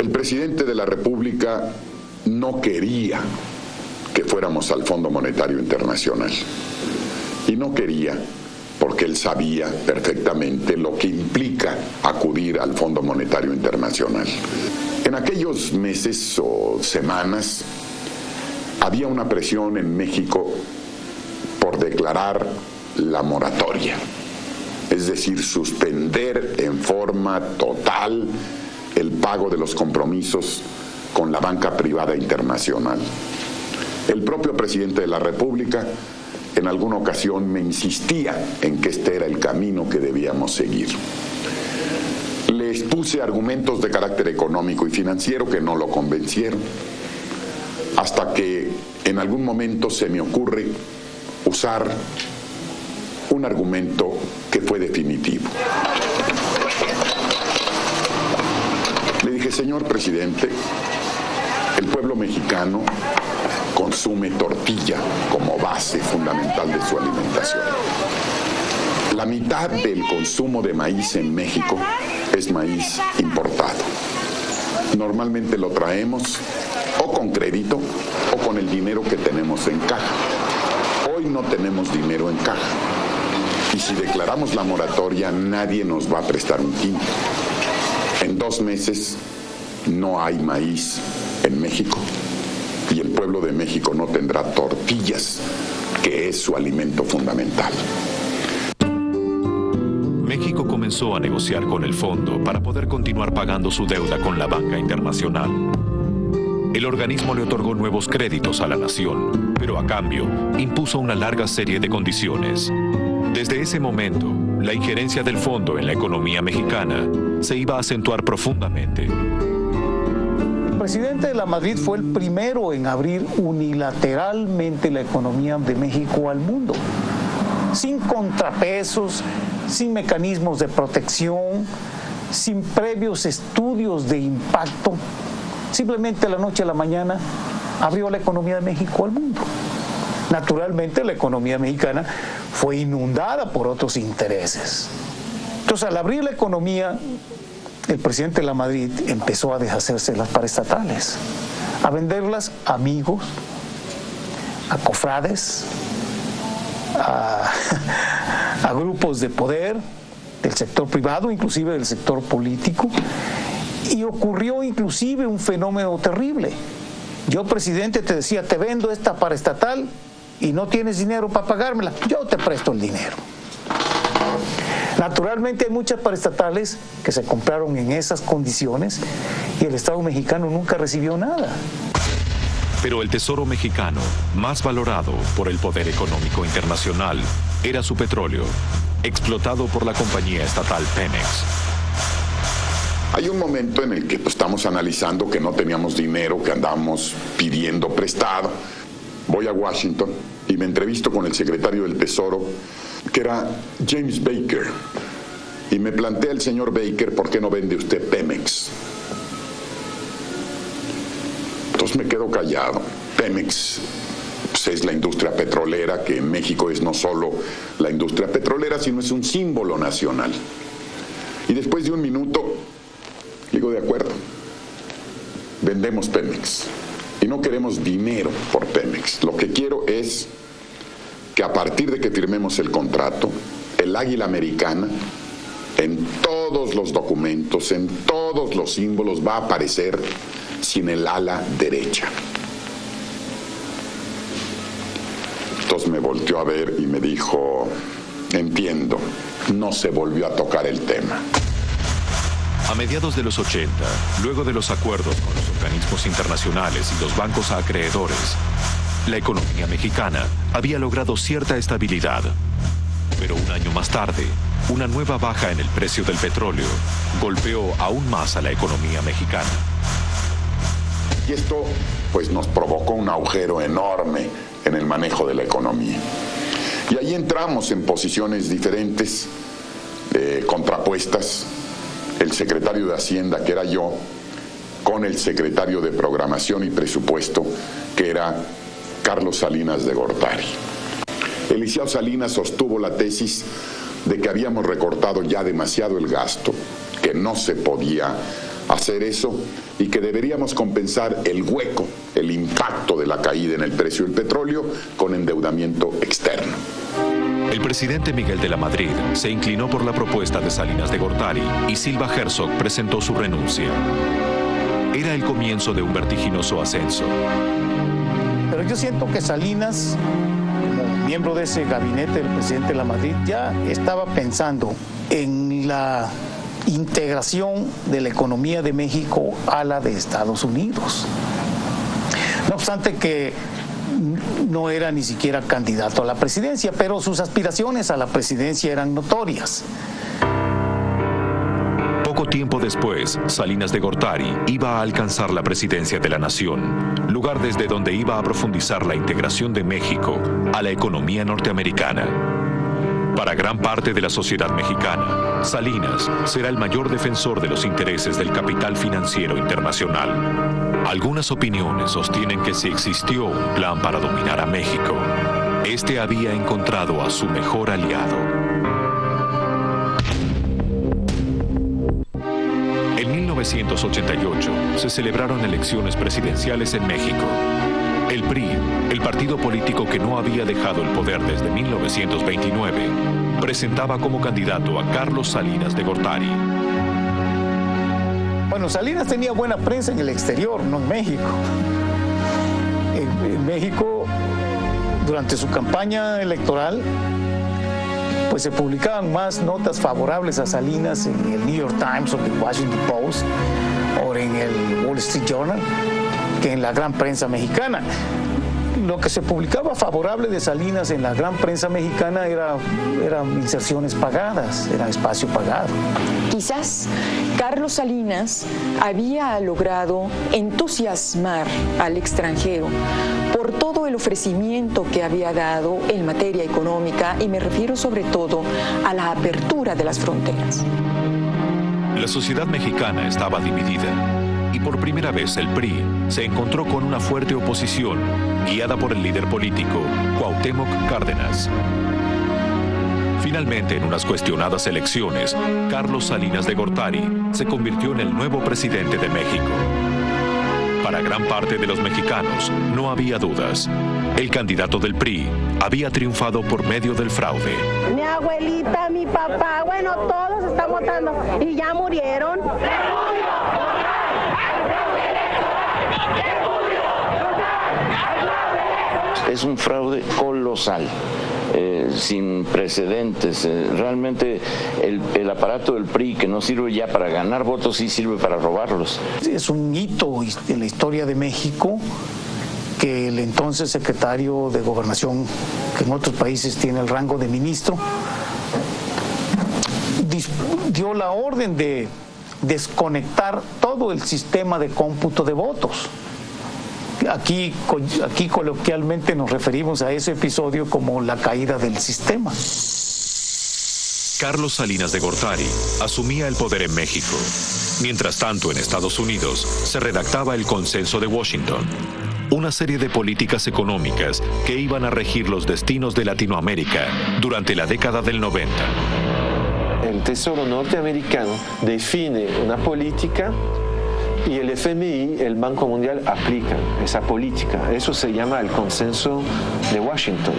El presidente de la República no quería que fuéramos al Fondo Monetario Internacional. Y no quería porque él sabía perfectamente lo que implica acudir al Fondo Monetario Internacional. En aquellos meses o semanas había una presión en México por declarar la moratoria, es decir, suspender en forma total el pago de los compromisos con la banca privada internacional. El propio presidente de la República en alguna ocasión me insistía en que este era el camino que debíamos seguir. Le expuse argumentos de carácter económico y financiero que no lo convencieron, hasta que en algún momento se me ocurre usar un argumento que fue definitivo. Le dije, señor presidente, el pueblo mexicano consume tortilla como base fundamental de su alimentación. La mitad del consumo de maíz en México es maíz importado. Normalmente lo traemos o con crédito o con el dinero que tenemos en caja. Hoy no tenemos dinero en caja. Y si declaramos la moratoria, nadie nos va a prestar un quinto. En 2 meses no hay maíz en México. Y el pueblo de México no tendrá tortillas, que es su alimento fundamental. México comenzó a negociar con el fondo para poder continuar pagando su deuda con la banca internacional. El organismo le otorgó nuevos créditos a la nación, pero a cambio impuso una larga serie de condiciones. Desde ese momento, la injerencia del fondo en la economía mexicana se iba a acentuar profundamente. El presidente de la Madrid fue el primero en abrir unilateralmente la economía de México al mundo, sin contrapesos, sin mecanismos de protección, sin previos estudios de impacto. Simplemente de la noche a la mañana abrió la economía de México al mundo. Naturalmente la economía mexicana fue inundada por otros intereses. Entonces, al abrir la economía, el presidente de la Madrid empezó a deshacerse de las paraestatales, a venderlas a amigos, a cofrades, a grupos de poder del sector privado, inclusive del sector político, y ocurrió inclusive un fenómeno terrible. Yo, presidente, te decía, te vendo esta paraestatal y no tienes dinero para pagármela, yo te presto el dinero. Naturalmente hay muchas paraestatales que se compraron en esas condiciones y el Estado mexicano nunca recibió nada. Pero el tesoro mexicano, más valorado por el poder económico internacional, era su petróleo, explotado por la compañía estatal Pemex. Hay un momento en el que estamos analizando que no teníamos dinero, que andábamos pidiendo prestado. Voy a Washington y me entrevisto con el secretario del Tesoro, que era James Baker, y me plantea el señor Baker, ¿por qué no vende usted Pemex? Entonces me quedo callado. Pemex pues, es la industria petrolera, que en México es no solo la industria petrolera, sino es un símbolo nacional. Y después de un minuto, digo, de acuerdo, vendemos Pemex. Y no queremos dinero por Pemex. Lo que quiero es que a partir de que firmemos el contrato, el águila americana, en todos los documentos, en todos los símbolos, va a aparecer sin el ala derecha. Entonces me volteó a ver y me dijo, entiendo, no se volvió a tocar el tema. A mediados de los 80, luego de los acuerdos con los organismos internacionales y los bancos acreedores, la economía mexicana había logrado cierta estabilidad. Pero un año más tarde, una nueva baja en el precio del petróleo golpeó aún más a la economía mexicana. Y esto pues nos provocó un agujero enorme en el manejo de la economía. Y ahí entramos en posiciones diferentes, contrapuestas, el secretario de Hacienda, que era yo, con el secretario de Programación y Presupuesto, que era Carlos Salinas de Gortari. El licenciado Salinas sostuvo la tesis de que habíamos recortado ya demasiado el gasto, que no se podía hacer eso y que deberíamos compensar el hueco, el impacto de la caída en el precio del petróleo con endeudamiento externo. El presidente Miguel de la Madrid se inclinó por la propuesta de Salinas de Gortari y Silva Herzog presentó su renuncia. Era el comienzo de un vertiginoso ascenso. Pero yo siento que Salinas, como miembro de ese gabinete del presidente de la Madrid, ya estaba pensando en la integración de la economía de México a la de Estados Unidos. No obstante que no era ni siquiera candidato a la presidencia, pero sus aspiraciones a la presidencia eran notorias. Poco tiempo después, Salinas de Gortari iba a alcanzar la presidencia de la nación, lugar desde donde iba a profundizar la integración de México a la economía norteamericana. Para gran parte de la sociedad mexicana, Salinas será el mayor defensor de los intereses del capital financiero internacional. Algunas opiniones sostienen que si existió un plan para dominar a México, este había encontrado a su mejor aliado. En 1988 se celebraron elecciones presidenciales en México. El PRI, el partido político que no había dejado el poder desde 1929, presentaba como candidato a Carlos Salinas de Gortari. Bueno, Salinas tenía buena prensa en el exterior, no en México. En México, durante su campaña electoral, pues se publicaban más notas favorables a Salinas en el New York Times o el Washington Post o en el Wall Street Journal que en la gran prensa mexicana. Lo que se publicaba favorable de Salinas en la gran prensa mexicana eran inserciones pagadas, era espacio pagado. Quizás Carlos Salinas había logrado entusiasmar al extranjero por todo el ofrecimiento que había dado en materia económica, y me refiero sobre todo a la apertura de las fronteras. La sociedad mexicana estaba dividida. Y por primera vez el PRI se encontró con una fuerte oposición, guiada por el líder político Cuauhtémoc Cárdenas. Finalmente, en unas cuestionadas elecciones, Carlos Salinas de Gortari se convirtió en el nuevo presidente de México. Para gran parte de los mexicanos no había dudas. El candidato del PRI había triunfado por medio del fraude. Mi abuelita, mi papá, bueno, todos están votando y ya murieron. Es un fraude colosal, sin precedentes. Realmente el aparato del PRI, que no sirve ya para ganar votos, sí sirve para robarlos. Es un hito en la historia de México que el entonces secretario de Gobernación, que en otros países tiene el rango de ministro, dio la orden de desconectar todo el sistema de cómputo de votos. Aquí coloquialmente nos referimos a ese episodio como la caída del sistema. Carlos Salinas de Gortari asumía el poder en México. Mientras tanto, en Estados Unidos se redactaba el Consenso de Washington, una serie de políticas económicas que iban a regir los destinos de Latinoamérica durante la década del 90. El Tesoro norteamericano define una política y el FMI, el Banco Mundial, aplica esa política. Eso se llama el Consenso de Washington.